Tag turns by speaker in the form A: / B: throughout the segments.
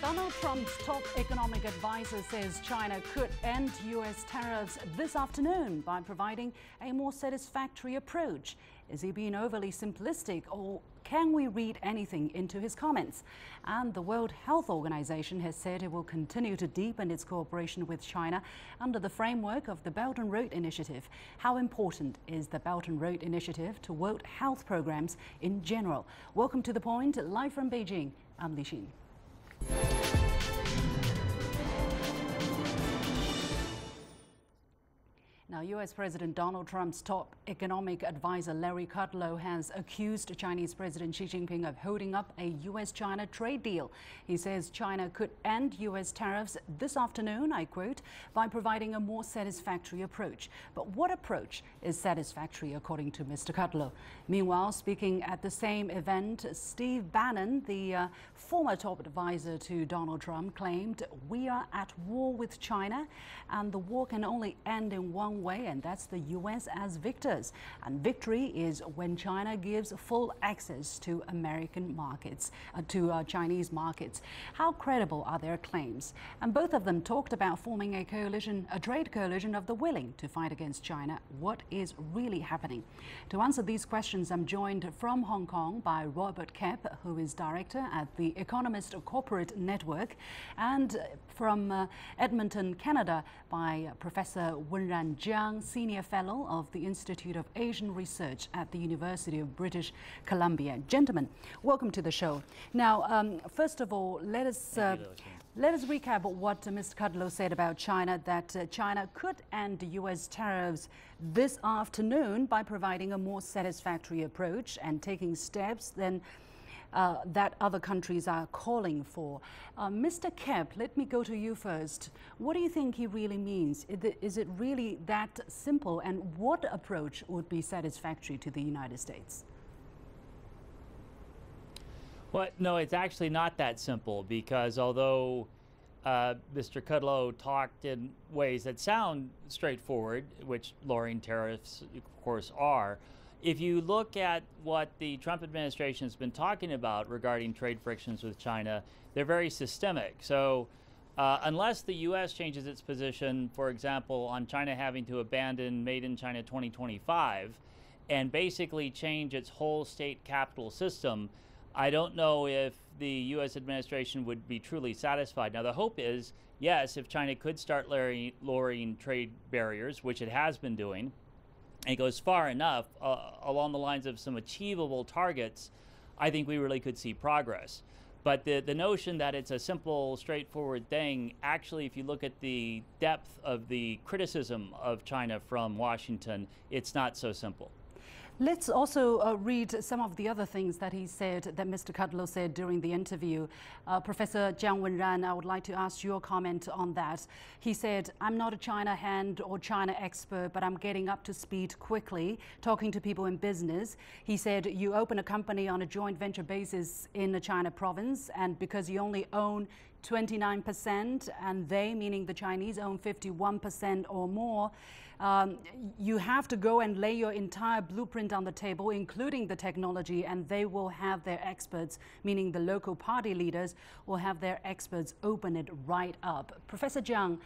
A: Donald Trump's top economic advisor says China could end U.S. tariffs this afternoon by providing a more satisfactory approach. Is he being overly simplistic, or can we read anything into his comments? And the World Health Organization has said it will continue to deepen its cooperation with China under the framework of the Belt and Road Initiative. How important is the Belt and Road Initiative to world health programs in general? Welcome to The Point, live from Beijing. I'm Li Xin. Now, U.S. President Donald Trump's top economic advisor Larry Kudlow has accused Chinese President Xi Jinping of holding up a U.S.-China trade deal. He says China could end U.S. tariffs this afternoon, I quote, by providing a more satisfactory approach. But what approach is satisfactory, according to Mr. Kudlow? Meanwhile, speaking at the same event, Steve Bannon, the former top advisor to Donald Trump, claimed we are at war with China and the war can only end in one way, and that's the U.S. as victors. And victory is when China gives full access to American markets, to Chinese markets. How credible are their claims? And both of them talked about forming a coalition, a trade coalition of the willing to fight against China. What is really happening? To answer these questions, I'm joined from Hong Kong by Robert Koepp, who is director at the Economist Corporate Network, and from Edmonton, Canada, by Professor Wenran, Jiang, Senior Fellow of the Institute of Asian Research at the University of British Columbia. Gentlemen, welcome to the show. Now, first of all, let us recap what Mr. Kudlow said about China, that China could end U.S. tariffs this afternoon by providing a more satisfactory approach and taking steps that other countries are calling for. Mr. Koepp, let me go to you first. What do you think he really means? Is it really that simple? And what approach would be satisfactory to the United States?
B: Well, no, it's actually not that simple, because although Mr. Kudlow talked in ways that sound straightforward, which lowering tariffs, of course, are, if you look at what the Trump administration has been talking about regarding trade frictions with China, they're very systemic. So unless the U.S. changes its position, for example, on China having to abandon Made in China 2025 and basically change its whole state capital system, I don't know if the U.S. administration would be truly satisfied. Now, the hope is, yes, if China could start lowering trade barriers, which it has been doing, and it goes far enough along the lines of some achievable targets, I think we really could see progress. But the notion that it's a simple, straightforward thing, actually, if you look at the depth of the criticism of China from Washington, it's not so simple.
A: Let's also read some of the other things that he said, that Mr. Kudlow said during the interview. Professor Jiang Wenran, I would like to ask your comment on that. He said, I'm not a China hand or China expert, but I'm getting up to speed quickly, talking to people in business. He said, you open a company on a joint venture basis in a China province, and because you only own 29% and they, meaning the Chinese, own 51% or more, you have to go and lay your entire blueprint on the table, including the technology, and they will have their experts, meaning the local party leaders, will have their experts open it right up. Professor Jiang,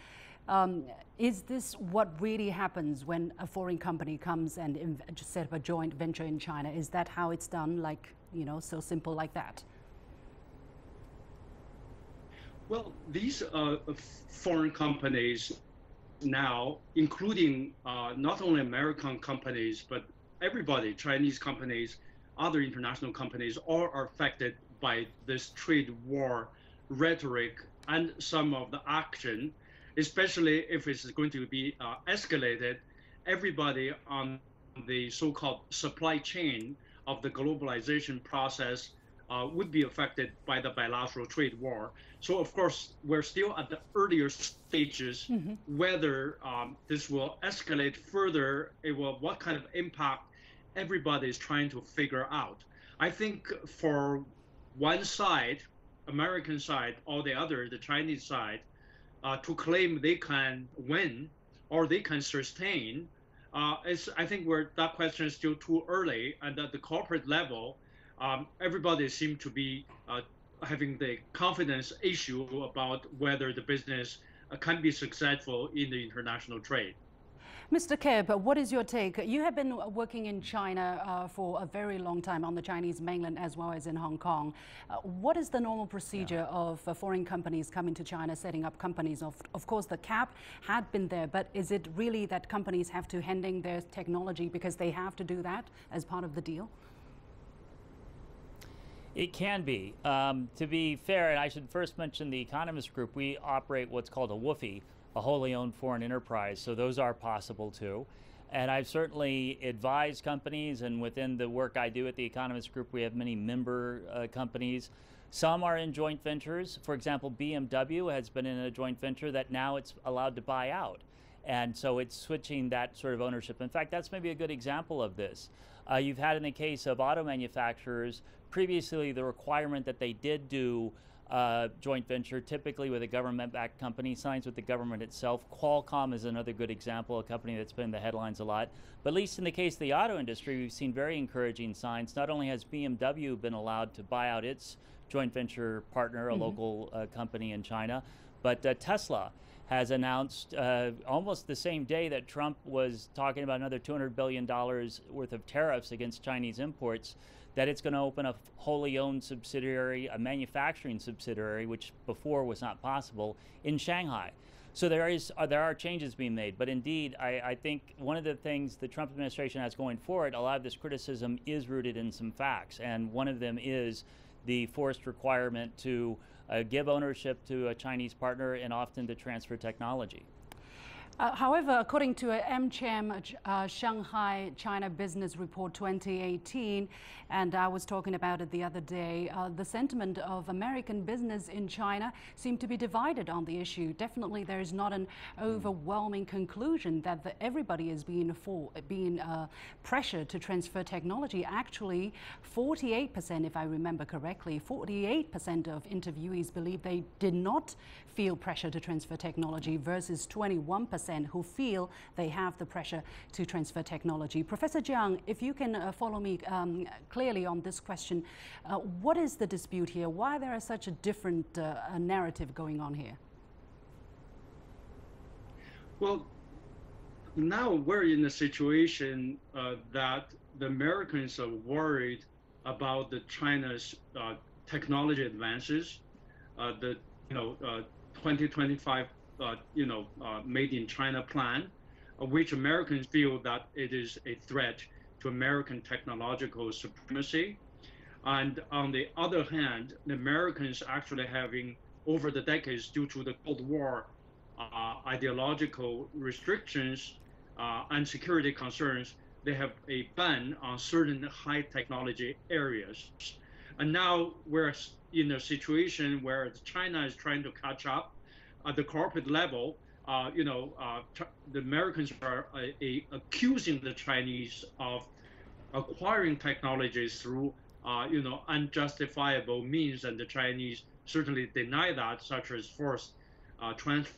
A: is this what really happens when a foreign company comes and set up a joint venture in China? Is that how it's done, like, you know, so simple like that?
C: Well, these foreign companies now, including not only American companies, but everybody, Chinese companies, other international companies, all are affected by this trade war rhetoric and some of the action, especially if it's going to be escalated. Everybody on the so-called supply chain of the globalization process would be affected by the bilateral trade war. So, of course, we're still at the earlier stages. Whether this will escalate further, what kind of impact everybody is trying to figure out. I think for one side, American side, or the other, the Chinese side, to claim they can win or they can sustain, I think that question is still too early. And at the corporate level, everybody seems to be having the confidence issue about whether the business can be successful in the international trade.
A: Mr. Koepp, what is your take? You have been working in China for a very long time on the Chinese mainland as well as in Hong Kong. What is the normal procedure of foreign companies coming to China, setting up companies? Of course, the cap had been there, but is it really that companies have to hand in their technology because they have to do that as part of the deal?
B: It can be. To be fair, and I should first mention the Economist Group, we operate what's called a WOFE, a wholly owned foreign enterprise, so those are possible too. And I've certainly advised companies, and within the work I do at the Economist Group, we have many member companies. Some are in joint ventures. For example, BMW has been in a joint venture that now it's allowed to buy out. And so it's switching that sort of ownership. In fact, that's maybe a good example of this. You've had in the case of auto manufacturers, previously the requirement that they did do joint venture, typically with a government-backed company, signs with the government itself. Qualcomm is another good example, a company that's been in the headlines a lot. But at least in the case of the auto industry, we've seen very encouraging signs. Not only has BMW been allowed to buy out its joint venture partner, a local company in China, but Tesla has announced almost the same day that Trump was talking about another $200 billion worth of tariffs against Chinese imports, that it's going to open a wholly owned subsidiary, a manufacturing subsidiary, which before was not possible, in Shanghai. So there are changes being made. But indeed, I think one of the things the Trump administration has going forward, a lot of this criticism is rooted in some facts. And one of them is the forced requirement to give ownership to a Chinese partner and often to transfer technology.
A: However, according to a AmCham Shanghai China Business Report 2018, and I was talking about it the other day, the sentiment of American business in China seemed to be divided on the issue. Definitely, there is not an overwhelming conclusion that everybody is being pressured to transfer technology. Actually, 48%, if I remember correctly, 48% of interviewees believe they did not feel pressure to transfer technology versus 21% who feel they have the pressure to transfer technology. Professor Jiang, if you can follow me clearly on this question, what is the dispute here? Why there is such a different narrative going on here?
C: Well, now we're in a situation that the Americans are worried about the China's technology advances, the 2025 Made in China plan, which Americans feel that it is a threat to American technological supremacy. And on the other hand, the Americans actually having, over the decades, due to the Cold War ideological restrictions and security concerns, they have a ban on certain high technology areas. And now we're in a situation where China is trying to catch up. At the corporate level, the Americans are accusing the Chinese of acquiring technologies through, unjustifiable means, and the Chinese certainly deny that, such as forced transfer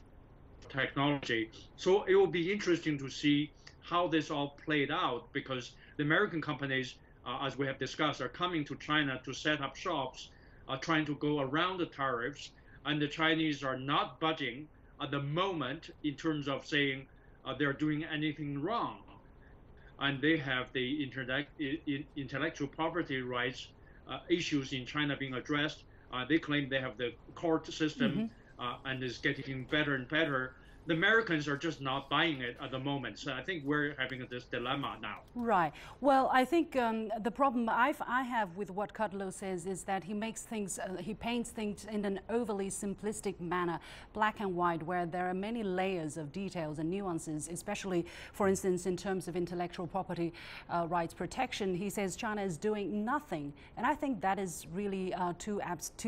C: of technology. So it will be interesting to see how this all played out, because the American companies, as we have discussed, are coming to China to set up shops, trying to go around the tariffs. And the Chinese are not budging at the moment in terms of saying they're doing anything wrong. And they have the intellectual property rights issues in China being addressed. They claim they have the court system and is getting better and better. The Americans are just not buying it at the moment. So I think we're having this dilemma now.
A: Right. Well, I think the problem I have with what Kudlow says is that he makes things, he paints things in an overly simplistic manner, black and white, where there are many layers of details and nuances, especially, for instance, in terms of intellectual property rights protection. He says China is doing nothing. And I think that is really too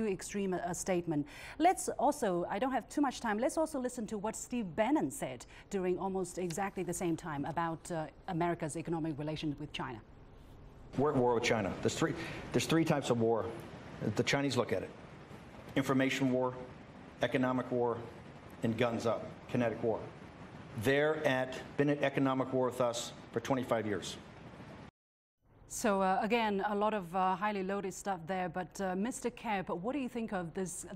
A: extreme a statement. Let's also, I don't have too much time, let's also listen to what Steve Bannon said during almost exactly the same time about America's economic relations with China.
D: We're at war with China. There's three types of war. The Chinese look at it: information war, economic war, and guns up, kinetic war. Been at economic war with us for 25 years.
A: So again, a lot of highly loaded stuff there. But Mr. Koepp, what do you think of this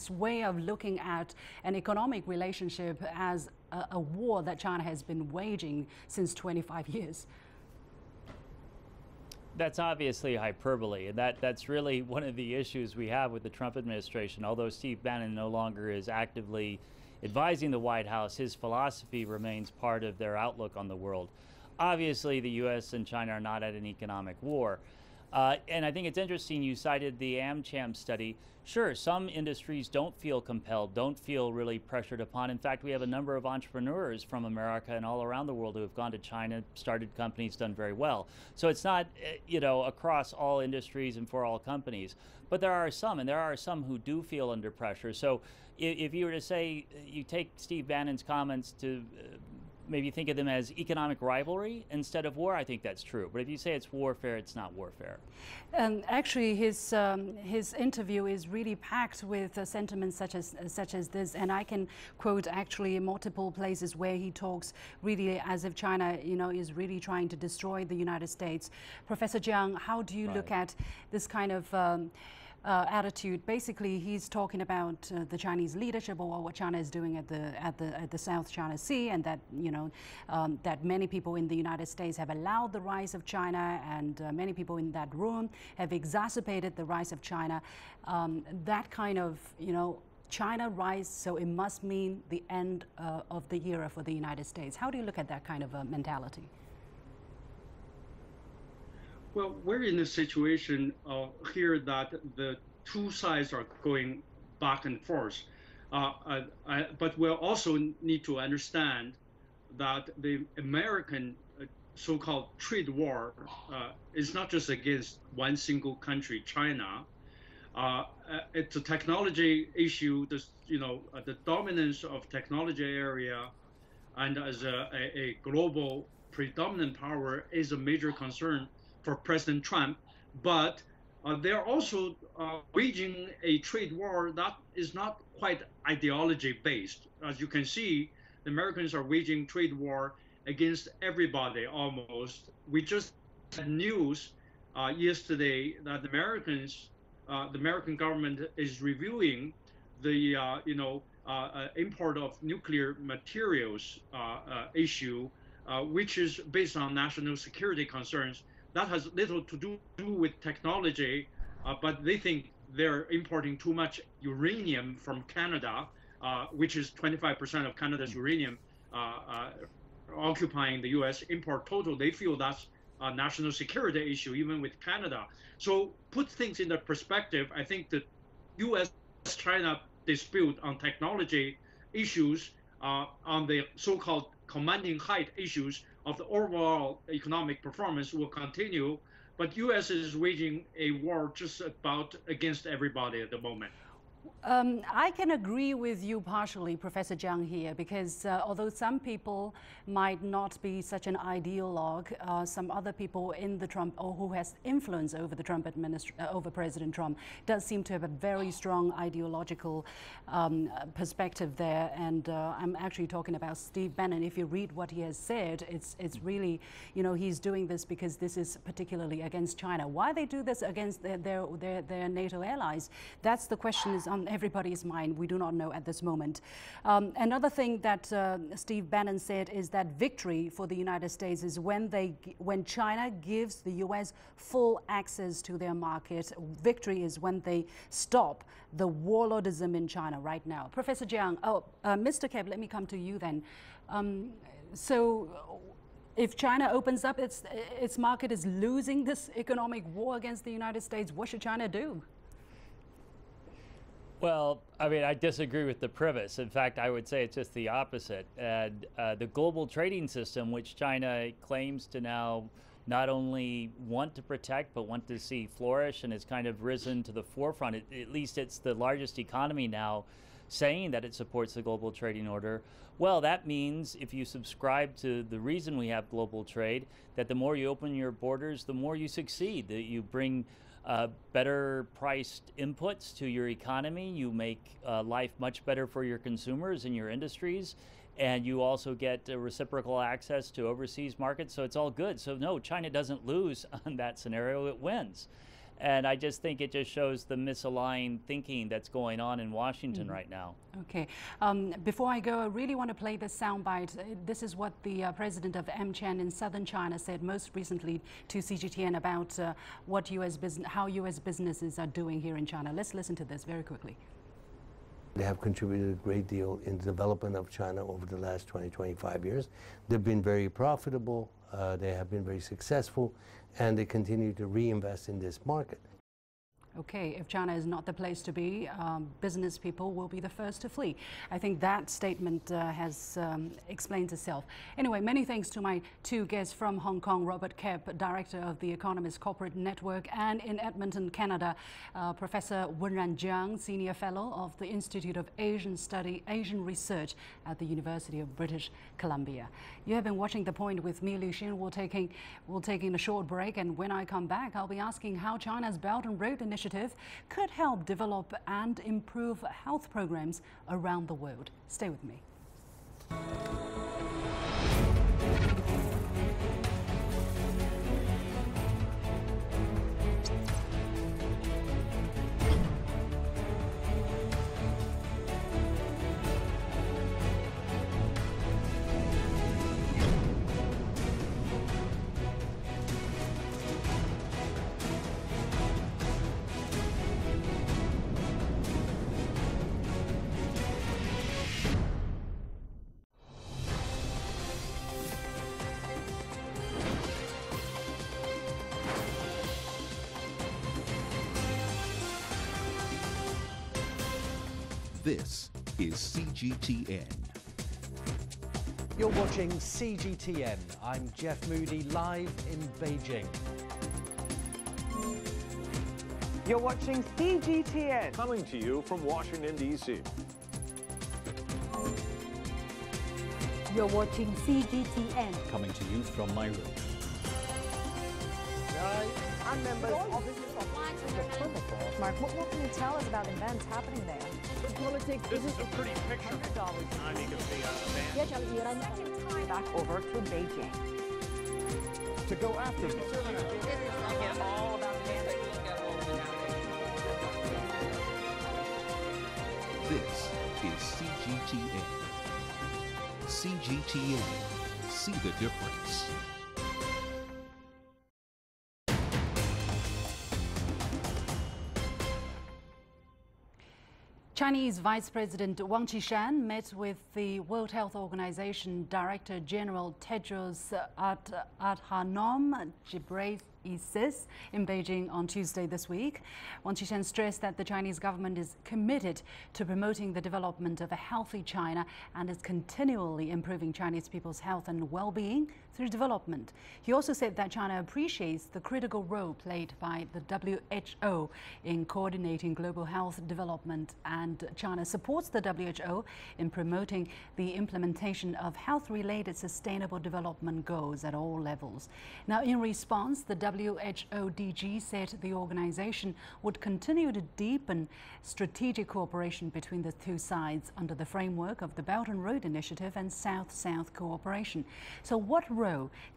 A: way of looking at an economic relationship as a war that China has been waging since 25 years?
B: That's obviously hyperbole, and that's really one of the issues we have with the Trump administration. Although Steve Bannon no longer is actively advising the White House, his philosophy remains part of their outlook on the world. Obviously, the U.S. and China are not at an economic war. And I think it's interesting you cited the AmCham study. Sure, some industries don't feel compelled, don't feel really pressured upon. In fact, we have a number of entrepreneurs from America and all around the world who have gone to China, started companies, done very well. So it's not, across all industries and for all companies. But there are some, and there are some who do feel under pressure. So if you were to say, you take Steve Bannon's comments to maybe think of them as economic rivalry instead of war, I think that's true. But if you say it's warfare, it's not warfare.
A: Actually, his interview is really packed with sentiments such as this, and I can quote actually multiple places where he talks really as if China, is really trying to destroy the United States. Professor Jiang, how do you look at this kind of attitude? Basically, he's talking about the Chinese leadership or what China is doing at the South China Sea, and that that many people in the United States have allowed the rise of China, and many people in that room have exacerbated the rise of China. That kind of China rise, so it must mean the end of the era for the United States. How do you look at that kind of mentality?
C: Well, we're in a situation here that the two sides are going back and forth. But we'll also need to understand that the American so-called trade war is not just against one single country, China. It's a technology issue. The dominance of technology area, and as a global predominant power, is a major concern for President Trump, but they're also waging a trade war that is not quite ideology-based. As you can see, the Americans are waging trade war against everybody almost. We just had news yesterday that the American government is reviewing the import of nuclear materials issue, which is based on national security concerns. That has little to do with technology, but they think they're importing too much uranium from Canada, which is 25% of Canada's uranium occupying the U.S. import total. They feel that's a national security issue, even with Canada. So put things in the perspective. I think the U.S.-China dispute on technology issues, on the so-called commanding height issues of the overall economic performance will continue, but U.S. is waging a war just about against everybody at the moment.
A: I can agree with you partially, Professor Jiang, here, because although some people might not be such an ideologue, some other people in the Trump, or who has influence over the Trump administration, over President Trump, does seem to have a very strong ideological perspective there. And I'm actually talking about Steve Bannon. If you read what he has said, it's really, he's doing this because this is particularly against China. Why they do this against their NATO allies? That's the question is on everybody's mind. We do not know at this moment. Another thing that Steve Bannon said is that victory for the United States is when China gives the U.S. full access to their market. Victory is when they stop the warlordism in China right now. Professor Jiang, Mr. Koepp, let me come to you then. So if China opens up its market, is losing this economic war against the United States, what should China do?
B: Well, I mean, I disagree with the premise. In fact, I would say it's just the opposite. And the global trading system, which China claims to now not only want to protect, but want to see flourish, and has kind of risen to the forefront. At least it's the largest economy now saying that it supports the global trading order. Well, that means if you subscribe to the reason we have global trade, that the more you open your borders, the more you succeed, that you bring better priced inputs to your economy. You make life much better for your consumers and your industries. And you also get reciprocal access to overseas markets. So it's all good. So no, China doesn't lose on that scenario, it wins. And I just think it just shows the misaligned thinking that's going on in Washington right now.
A: Okay. Before I go, I really want to play this soundbite. This is what the president of MCham in southern China said most recently to CGTN about how U.S. businesses are doing here in China. Let's listen to this very quickly.
E: They have contributed a great deal in the development of China over the last 20, 25 years. They've been very profitable, they have been very successful, and they continue to reinvest in this market.
A: Okay, if China is not the place to be, business people will be the first to flee. I think that statement has explained itself. Anyway, many thanks to my two guests from Hong Kong, Robert Koepp, Director of the Economist Corporate Network, and in Edmonton, Canada, Professor Wenran Jiang, Senior Fellow of the Institute of Asian Research at the University of British Columbia. You have been watching The Point with me, Qishan. We're taking a short break, and when I come back, I'll be asking how China's Belt and Road Initiative could help develop and improve health programs around the world. Stay with me.
F: This is CGTN.
G: You're watching CGTN. I'm Jeff Moody, live in Beijing.
H: You're watching CGTN.
I: Coming to you from Washington, D.C.
J: You're watching CGTN.
K: Coming to you from my room.
H: I'm members of
J: Mark, what can you tell us about events happening there?
H: politics.
I: This is a pretty picture. Timing of the event.
H: Back over to Beijing.
I: To go after them.
H: All about
F: This is CGTN. CGTN. See the difference.
A: Chinese Vice President Wang Qishan met with the World Health Organization Director General Tedros Adhanom Ghebreyesus in Beijing on Tuesday this week. Wang Qishan stressed that the Chinese government is committed to promoting the development of a healthy China and is continually improving Chinese people's health and well-being through development. He also said that China appreciates the critical role played by the WHO in coordinating global health development, and China supports the WHO in promoting the implementation of health-related sustainable development goals at all levels. Now, in response, the WHO DG said the organization would continue to deepen strategic cooperation between the two sides under the framework of the Belt and Road Initiative and South-South cooperation. So what role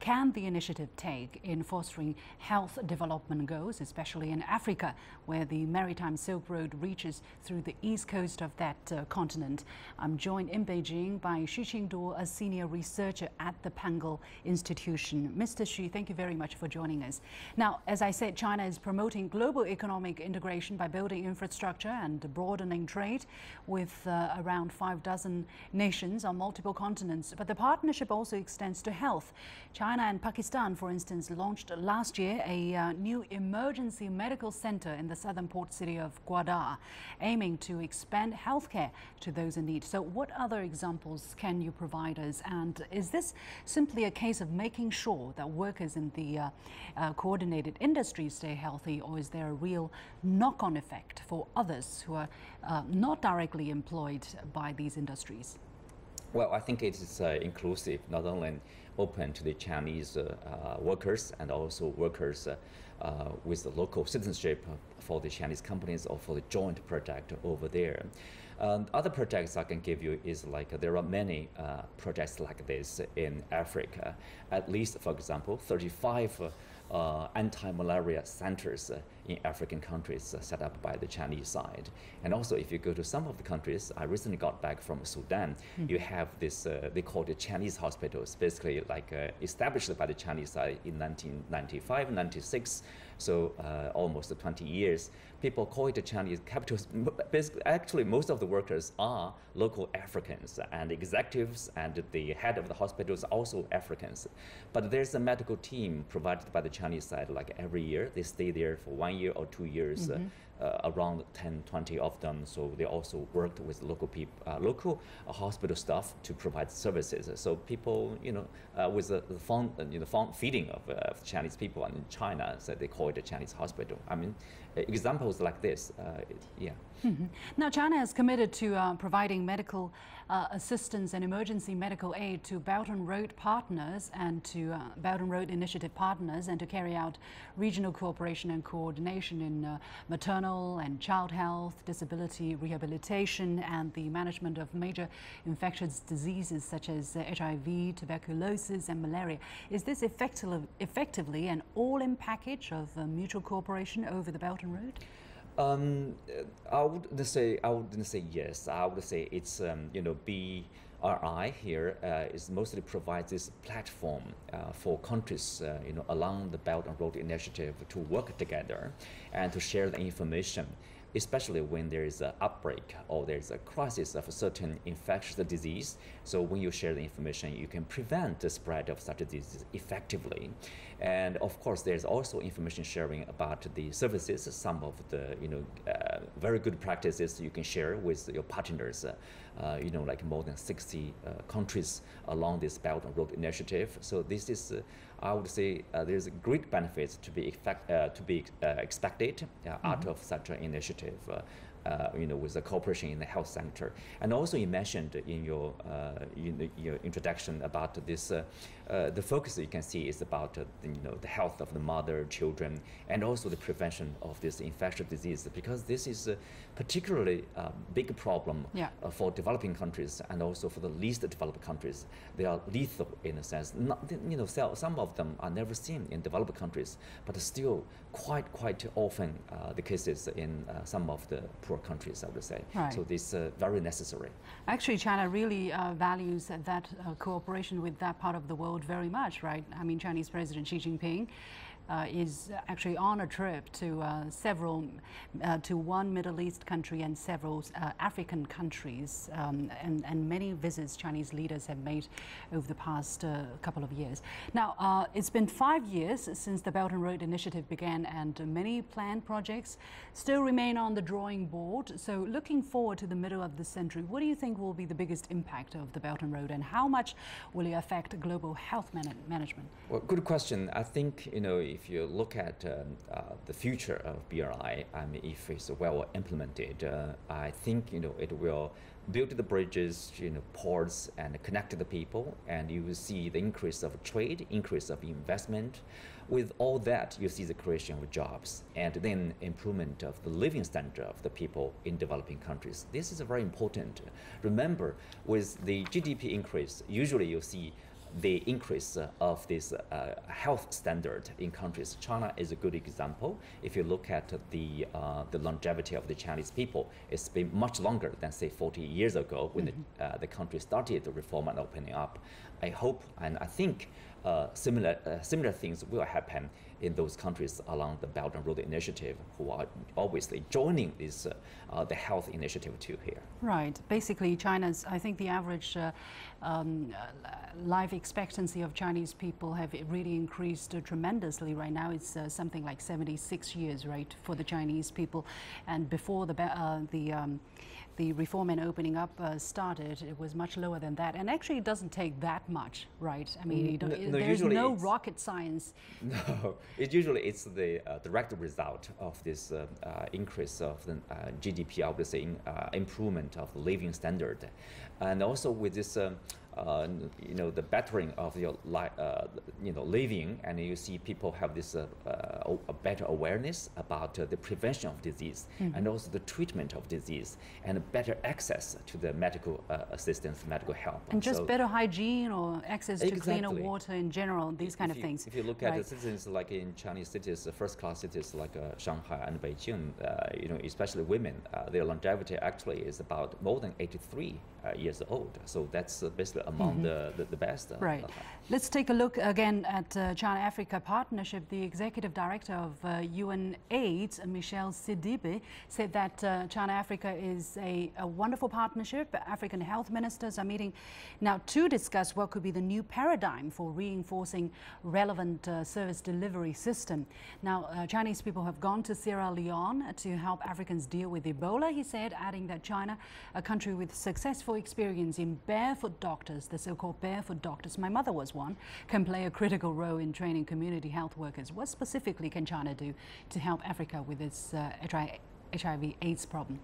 A: can the initiative take in fostering health development goals, especially in Africa, where the maritime Silk Road reaches through the east coast of that continent? I'm joined in Beijing by Qinduo, a senior researcher at the Pangoal institution. Mr. Xu, thank you very much for joining us. Now, as I said, China is promoting global economic integration by building infrastructure and broadening trade with around 6 nations on multiple continents. But the partnership also extends to health. China and Pakistan, for instance, launched last year a new emergency medical center in the southern port city of Gwadar, aiming to expand healthcare to those in need. So what other examples can you provide us? And is this simply a case of making sure that workers in the coordinated industries stay healthy, or is there a real knock-on effect for others who are not directly employed by these industries?
K: Well, I think it is inclusive, not only open to the Chinese workers and also workers with the local citizenship for the Chinese companies or for the joint project over there. Other projects I can give you is like there are many projects like this in Africa. At least, for example, 35 anti-malaria centers in African countries set up by the Chinese side. And also, if you go to some of the countries, I recently got back from Sudan, you have this, they call it Chinese hospitals, basically like established by the Chinese side in 1995, 96, so almost 20 years. People call it the Chinese capitals. Basically, actually, most of the workers are local Africans, and executives and the head of the hospitals are also Africans. But there's a medical team provided by the Chinese side, like every year. They stay there for 1 year or 2 years, around 10, 20 of them. So they also worked with local people, local hospital staff to provide services. So people, you know, with the fond feeding of Chinese people in China, so they call it a Chinese hospital. I mean, examples like this, yeah.
A: Now, China is committed to providing medical assistance and emergency medical aid to Belt and Road partners and to Belt and Road Initiative partners, and to carry out regional cooperation and coordination in maternal and child health, disability rehabilitation, and the management of major infectious diseases such as HIV, tuberculosis, and malaria. Is this effectively an all-in package of mutual cooperation over the Belt and Road?
K: I wouldn't say yes. I would say it's you know, BRI here is mostly provides this platform for countries you know, along the Belt and Road Initiative to work together and to share the information, especially when there is an outbreak or there's a crisis of a certain infectious disease. So when you share the information, you can prevent the spread of such a disease effectively. And of course, there's also information sharing about the services, some of the very good practices you can share with your partners. You know, like more than 60 countries along this Belt and Road Initiative. So this is, I would say, there's great benefits to be expected out of such an initiative. You know, with the cooperation in the health sector. And also you mentioned in your introduction about this, the focus you can see is about the health of the mother, children, and also the prevention of this infectious disease, because this is a particularly big problem for developing countries and also for the least developed countries. They are lethal in a sense. Not, you know, some of them are never seen in developed countries, but still quite often the cases in some of the poor countries, I would say.
A: Right.
K: So this is very necessary.
A: Actually, China really values that cooperation with that part of the world very much, right? I mean, Chinese President Xi Jinping is actually on a trip to to one Middle East country and several African countries, and many visits Chinese leaders have made over the past couple of years. Now, it's been 5 years since the Belt and Road Initiative began, and many planned projects still remain on the drawing board. So looking forward to the middle of the century, what do you think will be the biggest impact of the Belt and Road, and how much will it affect global health management?
K: Well, good question. I think, you know, if you look at the future of BRI, I mean, if it's well implemented, I think, you know, it will build the bridges, you know, ports, and connect the people, and you will see the increase of trade, increase of investment. With all that, you see the creation of jobs, and then improvement of the living standard of the people in developing countries. This is very important. Remember, with the GDP increase, usually you see the increase of this health standard in countries. China is a good example. If you look at the longevity of the Chinese people, it's been much longer than, say, 40 years ago when the country started the reform and opening up. I hope and I think similar things will happen in those countries along the Belt and Road Initiative, who are obviously joining this the health initiative too here.
A: Right. Basically, China's, I think the average life expectancy of Chinese people have really increased tremendously. Right now, it's something like 76 years, right, for the Chinese people. And before the the reform and opening up started, it was much lower than that. And actually, it doesn't take that much, right? I mean, there's no rocket science.
K: No, it's the direct result of this increase of the GDP, I would say, improvement of the living standard. And also with this, the bettering of your living, and you see people have this a better awareness about the prevention of disease, and also the treatment of disease, and better access to the medical assistance, medical help.
A: And just better hygiene or access to cleaner water in general, these kind of things.
K: If you look at the citizens like in Chinese cities, first-class cities like Shanghai and Beijing, especially women, their longevity actually is about more than 83 years old. So that's basically among the best.
A: Right. Let's take a look again at China-Africa partnership. The executive director of UNAIDS, Michel Sidibe, said that China-Africa is a wonderful partnership. African health ministers are meeting now to discuss what could be the new paradigm for reinforcing relevant service delivery system. Now, Chinese people have gone to Sierra Leone to help Africans deal with Ebola, he said, adding that China, a country with successful experience in barefoot doctors, the so-called barefoot doctors, my mother was one, can play a critical role in training community health workers. What specifically can China do to help Africa with its HIV/AIDS problem?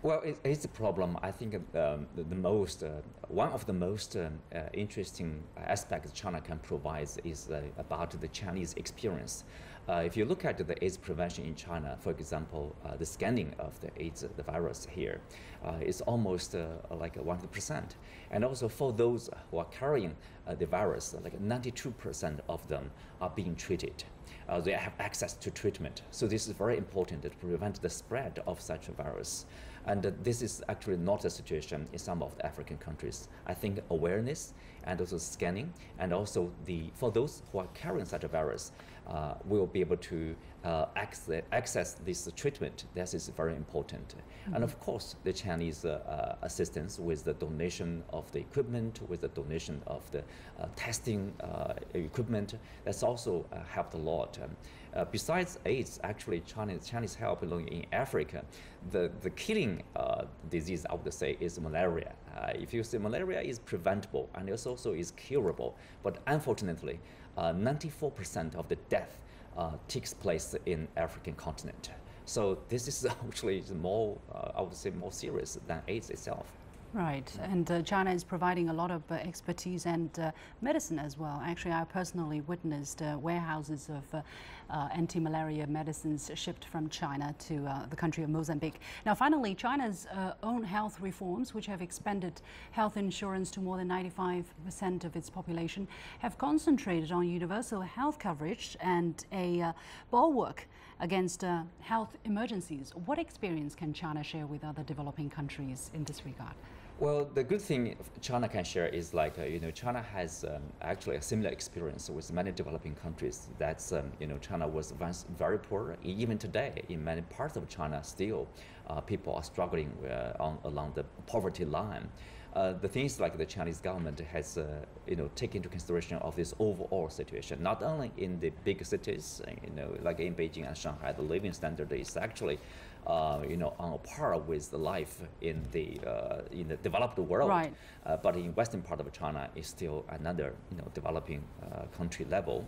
K: Well, it's a problem. I think one of the most interesting aspects China can provide is about the Chinese experience. If you look at the AIDS prevention in China, for example, the scanning of the AIDS, the virus here, is almost like 100%. And also for those who are carrying the virus, like 92% of them are being treated. They have access to treatment. So this is very important to prevent the spread of such a virus. And this is actually not the situation in some of the African countries. I think awareness and also scanning, and also for those who are carrying such a virus, will be able to access this treatment. That is very important. And of course, the Chinese assistance with the donation of the equipment, with the donation of the testing equipment, that's also helped a lot. Besides AIDS, actually, Chinese help in Africa, the killing disease, I would say, is malaria. If you say malaria is preventable and it also is curable, but unfortunately, 94% of the death takes place in African continent. So this is actually more, I would say, more serious than AIDS itself.
A: Right, and China is providing a lot of expertise and medicine as well. Actually, I personally witnessed warehouses of anti-malaria medicines shipped from China to the country of Mozambique. Now, finally, China's own health reforms, which have expanded health insurance to more than 95% of its population, have concentrated on universal health coverage and a bulwark against health emergencies. What experience can China share with other developing countries in this regard?
K: Well, the good thing China can share is like, China has actually a similar experience with many developing countries. That's, China was once very poor. Even today, in many parts of China, still people are struggling along the poverty line. The things like the Chinese government has, taken into consideration of this overall situation, not only in the big cities, like in Beijing and Shanghai, the living standard is actually, on a par with the life in the developed world. Right. But in western part of China, is still another, developing country level.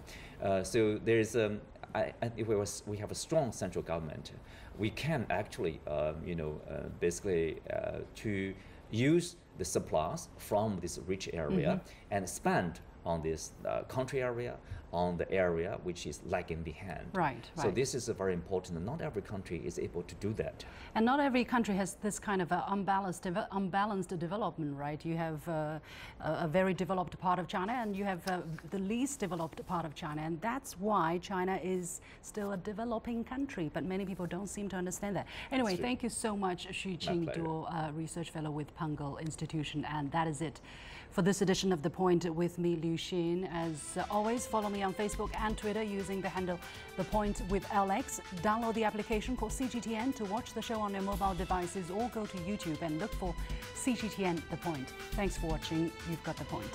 K: So there is, if we have a strong central government, we can actually, basically to use the supplies from this rich area and spend on this country area, on the area which is lagging behind.
A: Right.
K: So this is very important. Not every country is able to do that.
A: And not every country has this kind of unbalanced development, right? You have a very developed part of China and you have the least developed part of China. And that's why China is still a developing country. But many people don't seem to understand that. Anyway, thank you so much, Qinduo, Research Fellow with Pangoal Institution. And that is it for this edition of The Point with me, Liu Xin. As always, follow me on Facebook and Twitter using the handle The Point with LX. Download the application called CGTN to watch the show on your mobile devices, or go to YouTube and look for CGTN The Point. Thanks for watching. You've got The Point.